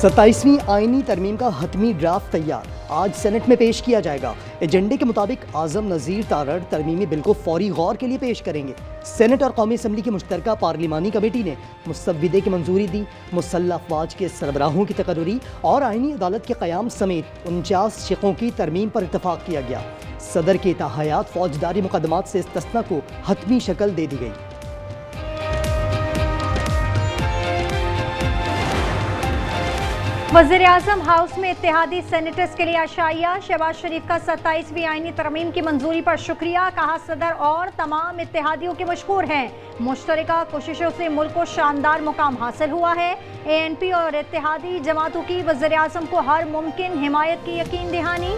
27वीं आईनी तरमीम का हतमी ड्राफ्ट तैयार, आज सेनेट में पेश किया जाएगा। एजेंडे के मुताबिक आजम नज़ीर तारड़ तरमीमी बिल को फौरी गौर के लिए पेश करेंगे। सेनेट और कौमी असम्बली की मुश्तरका पार्लिमानी कमेटी ने मुसव्विदे की मंजूरी दी। मुसल्लह अफवाज के सरबराहों की तकर्री और आईनी अदालत के क़याम समेत 49 शिकों की तरमीम पर इतफाक़ किया गया। सदर के इत्तहायात फौजदारी मुकदमात से इस्तिस्ना को हतमी शक्ल दे दी गई। वज़ीर-ए-आज़म हाउस में इत्तेहादी सेनेटर्स के लिए आशाइया। शहबाज शरीफ का 27वीं आईनी तरमीम की मंजूरी पर शुक्रिया, कहा सदर और तमाम इत्तेहादियों के मशकूर हैं। मुश्तरका कोशिशों से मुल्क को शानदार मुकाम हासिल हुआ है। ANP और इत्तेहादी जमातों की वज़ीर-ए-आज़म को हर मुमकिन हिमायत की यकीन दहानी।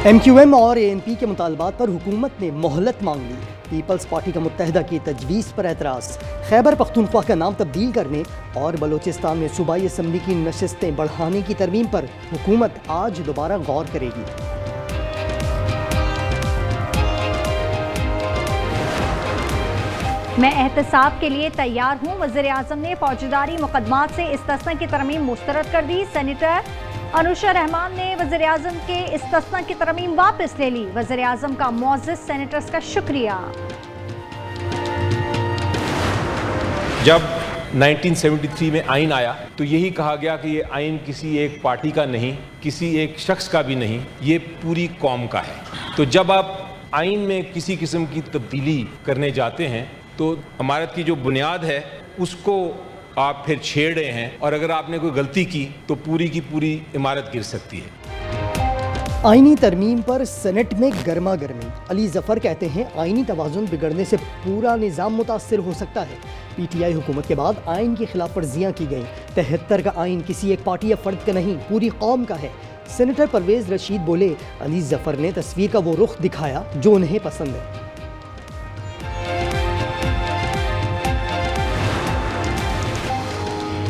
MQM और ANP के मुतालबात पर हुकूमत ने मोहलत मांग ली। पीपल्स पार्टी का मुत्तहदा की तजवीज़ पर एतराज़। खैबर पख्तूनख्वा का नाम तब्दील करने और बलोचिस्तान में सूबाई असम्बली की नशिस्तें बढ़ाने की तरमीम पर हुकूमत आज दोबारा गौर करेगी। मैं एहतसाब के लिए तैयार हूँ। वज़ीर-ए-आज़म ने फौजदारी मुकदमात से इस्तिस्ना की तरमीम मुस्तरद कर दी। सेनेटर अनुशा रहमान ने वज़ीर-ए-आज़म के इस्तिस्ना की तरमीम वापस ले ली। वज़ीर-ए-आज़म का मुअज़्ज़िज़ सेनेटर्स का शुक्रिया। जब 1973 में आइन आया तो यही कहा गया कि ये आइन किसी एक पार्टी का नहीं, किसी एक शख्स का भी नहीं, ये पूरी कौम का है। तो जब आप आइन में किसी किस्म की तब्दीली करने जाते हैं तो इमारत की जो बुनियाद है उसको आप फिर छेड़ रहे हैं, और अगर आपने कोई गलती की तो पूरी की पूरी इमारत गिर सकती है। आईनी तरमीम पर सेनेट में गर्मा गर्मी। अली जफर कहते हैं आईनी तवाज़ुन बिगड़ने से पूरा निज़ाम मुतासर हो सकता है। PTI हुकूमत के बाद आइन की खिलाफ वर्जियाँ की गई। 73 का आइन किसी एक पार्टी या फर्द का नहीं, पूरी कौम का है। सेनेटर परवेज़ रशीद बोले, अली जफर ने तस्वीर का वो रुख दिखाया जो उन्हें पसंद है।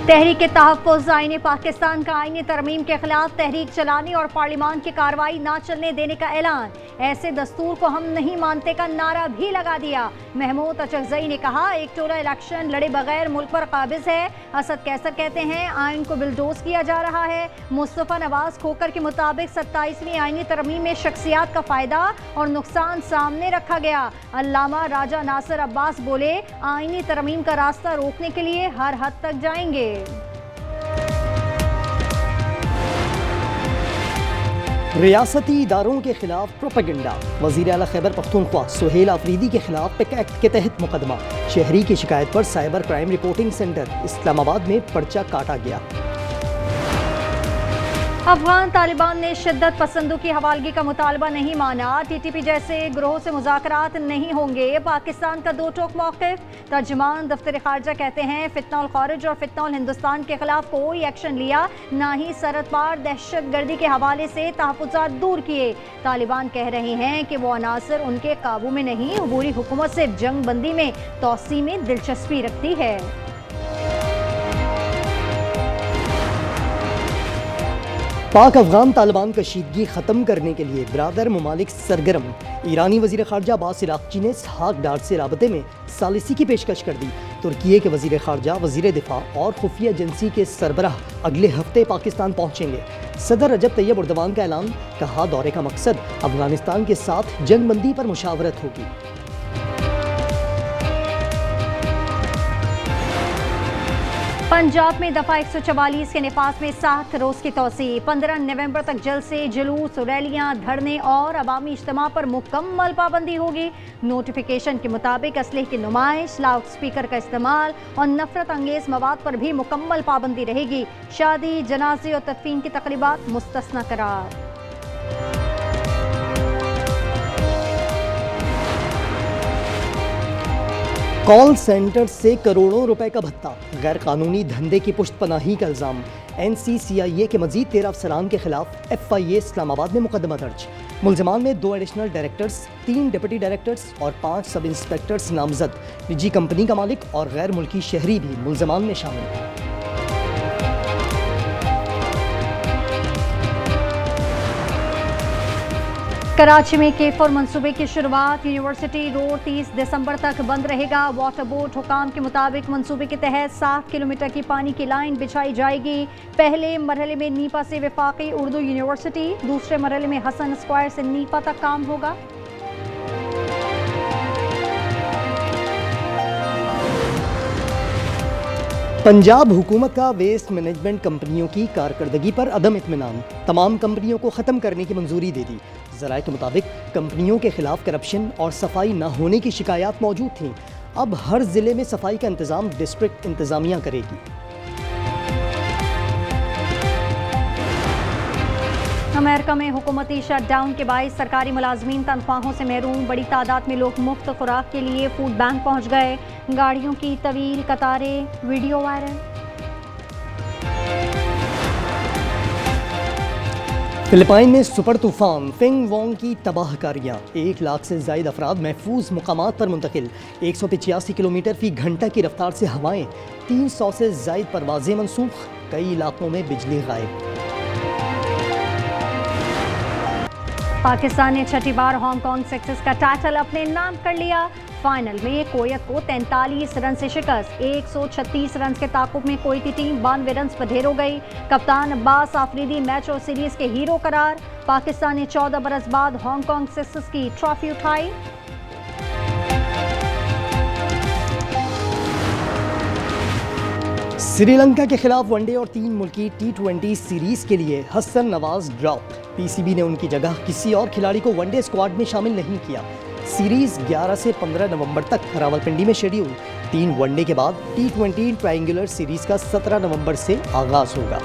तहरीक तहफ़्फ़ुज़ आईन पाकिस्तान का आईनी तरमीम के खिलाफ तहरीक चलाने और पार्लिमान की कार्रवाई न चलने देने का ऐलान। ऐसे दस्तूर को हम नहीं मानते का नारा भी लगा दिया। महमूद अचकज़ई ने कहा, एक टोला इलेक्शन लड़े बगैर मुल्क पर काबिज है। असद कैसर कहते हैं आइन को बिलडोज किया जा रहा है। मुस्तफ़ा नवाज खोकर के मुताबिक 27वीं आईनी तरमीम में शख्सियात का फ़ायदा और नुकसान सामने रखा गया। अल्लामा राजा नासिर अब्बास बोले, आईनी तरमीम का रास्ता रोकने के लिए हर हद तक जाएंगे। रियासती इदारों के खिलाफ प्रोपेगेंडा। वज़ीर आला खैबर पख्तूनख्वा सुहेल आफरीदी के खिलाफ पिक एक्ट के तहत मुकदमा। शहरी की शिकायत पर cyber crime reporting centre Islamabad में पर्चा काटा गया। अफगान तालिबान ने शिद्दत पसंदों की हवालगी का मुतालबा नहीं माना। TTP जैसे ग्रोह से मुज़ाकरात नहीं होंगे। पाकिस्तान का दो टोक मौक़िफ़। तर्जुमान दफ्तर ख़ारजा कहते हैं फितनौल ख़ारिज और फितनौल हिंदुस्तान के खिलाफ कोई एक्शन लिया, ना ही सरहद पार दहशत गर्दी के हवाले से तहफ़्फ़ुज़ात दूर किए। तालिबान कह रहे हैं कि वो अनासर उनके काबू में नहीं, अबूरी हुकूमत से जंग बंदी में तोसी में दिलचस्पी रखती है। पाक अफगान तालिबान कशीदगी ख़त्म करने के लिए बिरादर ममालिक सरगर्म। ईरानी वज़ीर ख़ारजा अब्बास इराक़ची ने इसहाक डार से राबते में सालिसी की पेशकश कर दी। तुर्की के वज़ीर ख़ारजा, वज़ीर दिफ़ा और खुफिया एजेंसी के सरबराह अगले हफ्ते पाकिस्तान पहुँचेंगे। सदर रजब तैयब उर्दवान का ऐलान, कहा दौरे का मकसद अफगानिस्तान के साथ जंग बंदी पर मुशावरत होगी। पंजाब में दफ़ा 144 के नफाज में 7 रोज़ की तोसी। 15 नवंबर तक जलसे, जुलूस, रैलियाँ, धरने और अवामी इज्तिमा पर मुकम्मल पाबंदी होगी। नोटिफिकेशन के मुताबिक असलहे की नुमाइश, लाउड स्पीकर का इस्तेमाल और नफरत अंगेज़ मवाद पर भी मुकम्मल पाबंदी रहेगी। शादी, जनाजे और तदफीन की तकरीबात मुस्तस्ना करार। कॉल सेंटर से करोड़ों रुपए का भत्ता, गैर कानूनी धंधे की पुश्तपनाही का इल्ज़ाम। NCCIA के मजीद 13 अफसरान के खिलाफ FIA इस्लामाबाद में मुकदमा दर्ज। मुलजमान में 2 एडिशनल डायरेक्टर्स, 3 डिप्टी डायरेक्टर्स और 5 सब इंस्पेक्टर्स नामजद। निजी कंपनी का मालिक और गैर मुल्की शहरी भी मुलजमान में शामिल। कराची में K4 मंसूबे की शुरुआत। यूनिवर्सिटी रोड 30 दिसंबर तक बंद रहेगा। वाटर बोर्ड हुकाम के मुताबिक मंसूबे के तहत 7 किलोमीटर की पानी की लाइन बिछाई जाएगी। पहले मरहले में नीपा से वफाकी उर्दू यूनिवर्सिटी, दूसरे मरहले में हसन स्क्वायर से नीपा तक काम होगा। पंजाब हुकूमत का वेस्ट मैनेजमेंट कंपनियों की कारकर्दगी पर अदम इत्मीनान, तमाम कंपनियों को ख़त्म करने की मंजूरी दे दी। ज़राए के मुताबिक कंपनियों के खिलाफ करप्शन और सफाई न होने की शिकायत मौजूद थीं। अब हर ज़िले में सफाई का इंतज़ाम डिस्ट्रिक्ट इंतज़ामिया करेगी। अमेरिका में हुकूमती शटडाउन के बायस सरकारी मुलाजमीन तनख्वाहों से महरूम। बड़ी तादाद में लोग मुफ्त खुराक के लिए फूड बैंक पहुँच गए। गाड़ियों की तवील कतारें, वीडियो वायरल। फिलिपाइन में सुपर तूफान फेंग वोंग की तबाहकारियाँ, 1 लाख से ज़ायद अफराद महफूज मुकामात पर मुंतकिल। 185 किलोमीटर फी घंटा की रफ्तार से हवाएं, 300 से ज़ायद परवाजें मनसूख, कई इलाकों में बिजली गायब। पाकिस्तान ने छठी बार हांगकांग सिक्सेस का टाइटल अपने नाम कर लिया। फाइनल में कुवैत को 43 रन से शिकस्त। 136 रन के ताकुब में कुवैती टीम 92 रन पर ढेर हो गई। कप्तान अब्बास आफरीदी मैच और सीरीज के हीरो करार। पाकिस्तान ने 14 बरस बाद हांगकांग सिक्सेस की ट्रॉफी उठाई। श्रीलंका के खिलाफ वनडे और 3 मुल्की T20 सीरीज के लिए हसन नवाज ड्रॉप। पीसीबी ने उनकी जगह किसी और खिलाड़ी को वनडे स्क्वाड में शामिल नहीं किया। सीरीज 11 से 15 नवंबर तक रावलपिंडी में शेड्यूल। 3 वनडे के बाद T20 ट्रायंगुलर सीरीज का 17 नवंबर से आगाज होगा।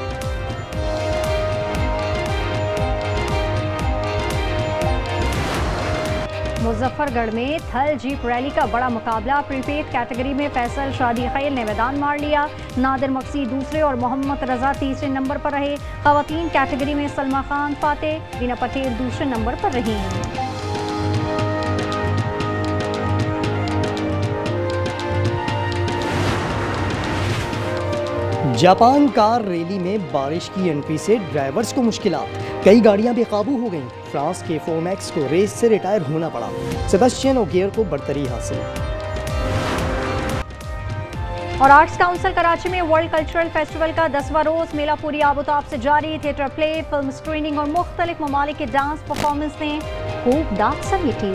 मुजफ्फरगढ़ में थल जीप रैली का बड़ा मुकाबला। प्रीपेड कैटेगरी में फैसल शादी खैल ने मैदान मार लिया। नादिर मक्सी दूसरे और मोहम्मद रजा तीसरे नंबर पर रहे। खवातीन कैटेगरी में सलमा खान फातेह, रीना पटेल दूसरे नंबर पर रही। जापान कार रैली में बारिश की एंट्री से ड्राइवर्स को मुश्किलात, कई गाड़ियां बेकाबू हो गईं। फ्रांस के फोमैक्स को रेस से रिटायर होना पड़ा। सेबेस्टियन ओगियर को बरतरी हासिल। और आर्ट्स काउंसिल कराची में वर्ल्ड कल्चरल फेस्टिवल का 10वां रोज मेला पूरी आबोताब से जारी। थिएटर प्ले, फिल्म स्क्रीनिंग और मुख्तलिफ ममालिक के डांस परफॉर्मेंस ने खूब दाद समेटी।